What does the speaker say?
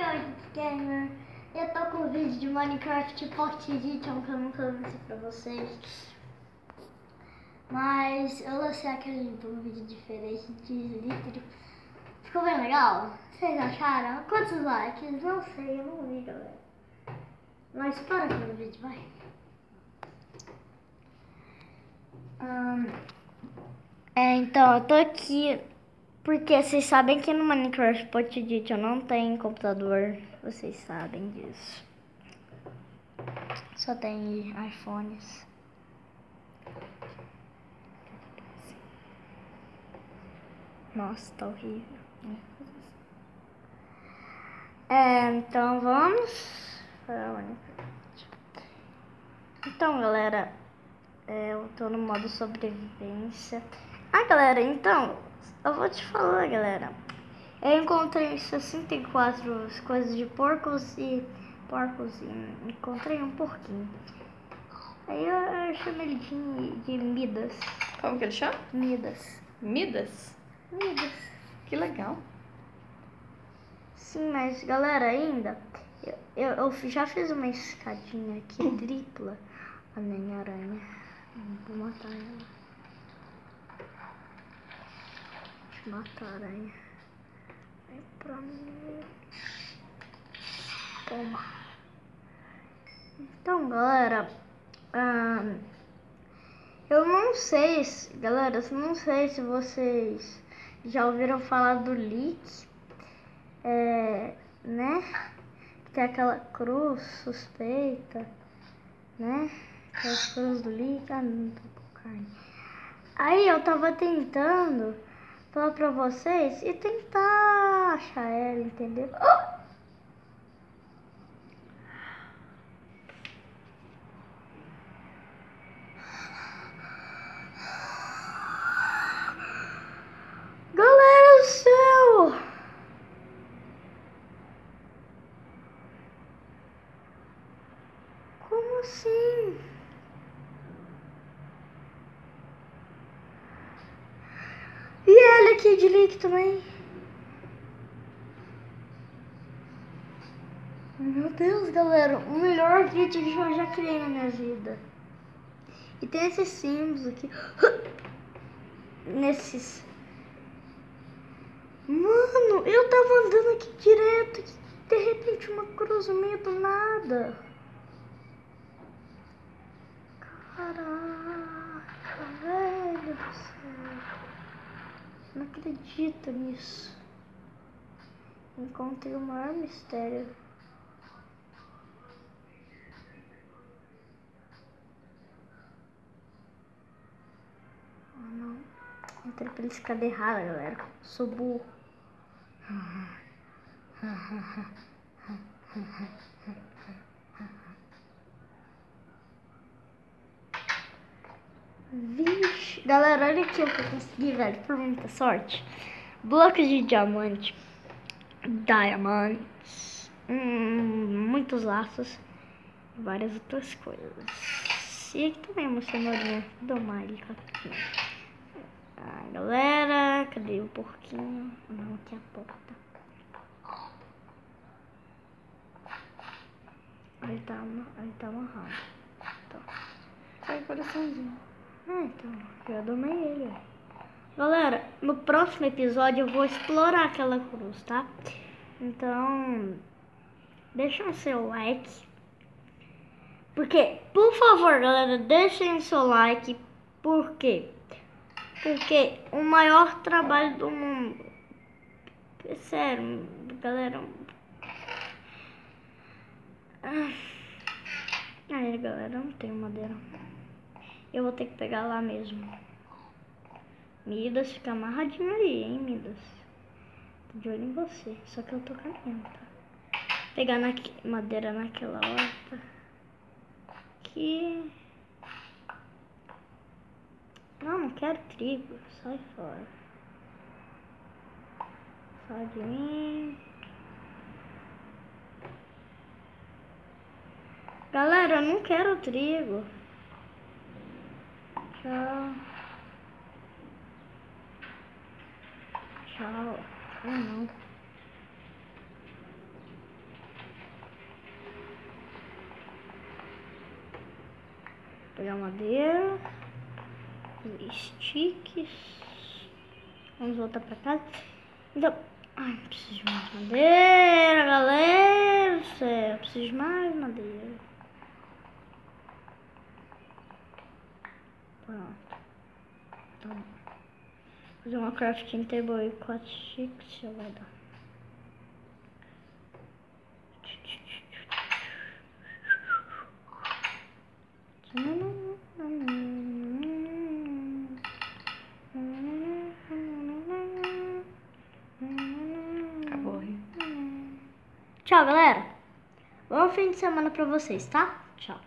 Oi, gamer. Eu tô com um vídeo de Minecraft Pocket Edition que eu nunca mostrei pra vocês. Mas eu lancei aquele vídeo diferente de Slither. Ficou bem legal? Vocês acharam? Quantos likes? Não sei, eu não vi, galera. Mas para aqui no vídeo, vai. Então, eu tô aqui porque vocês sabem que no Minecraft Pocket Edition não tem computador. Vocês sabem disso. Só tem iPhones. Nossa, tá horrível. Então vamos para o Minecraft. Então, galera, eu tô no modo sobrevivência. Galera, então, eu vou te falar, galera. Eu encontrei 64 coisas de porcos e encontrei um porquinho. Aí eu chamei ele de Midas. Como que ele chama? Midas. Midas? Midas. Que legal. Sim, mas galera, ainda eu já fiz uma escadinha aqui tripla. A minha aranha. Vou matar ela. Deixa eu matar a aranha. Vem pra mim. Toma. Então, galera, eu não sei, galera, eu não sei se vocês já ouviram falar do leak, né? Tem aquela cruz suspeita, né? Aquela cruz do leak, não tô com carne. Aí eu tava tentando falar pra vocês e tentar achar ela, entendeu? Galera do céu! Como assim? E ela aqui de leak também. Meu Deus, galera, o melhor vídeo que eu já criei na minha vida. E tem esses símbolos aqui. Nesses. Mano, eu tava andando aqui direto e de repente uma cruz no meio do nada. Caraca, velho do céu. Não acredito nisso. Encontrei o maior mistério. Não. Entrei pela escada errada, galera. Sou burro. Vixe. Galera, olha aqui o que eu consegui, velho. Por muita sorte. Blocos de diamante. Diamonds. Muitos laços. E várias outras coisas. E aqui também uma cenourinha do mágica. Galera, cadê o porquinho? Não, aqui é a porta. Ele tá amarrado. Então. Sai coraçãozinho. Então, já domei ele. Galera, no próximo episódio eu vou explorar aquela cruz, tá? Então, deixa o seu like. Porque, por favor, galera, deixem o seu like. Por quê? Porque o maior trabalho do mundo. É sério, galera. Aí, galera, eu não tenho madeira. Eu vou ter que pegar lá mesmo. Midas, fica amarradinho aí, hein, Midas. Tô de olho em você. Só que eu tô caminhando, tá? Pegar madeira naquela horta. Aqui. Não quero trigo. Sai fora. Sai de mim. Galera, eu não quero trigo. Tchau. Tchau. Não. pegar madeira. Fazer sticks. Vamos voltar pra casa. Então, ai, preciso de mais madeira, galera do céu. Preciso de mais madeira. Pronto. Tá bom. Fazer uma crafting table e 4 sticks já vai dar. Acabou. Tchau, galera. Bom fim de semana pra vocês, tá? Tchau.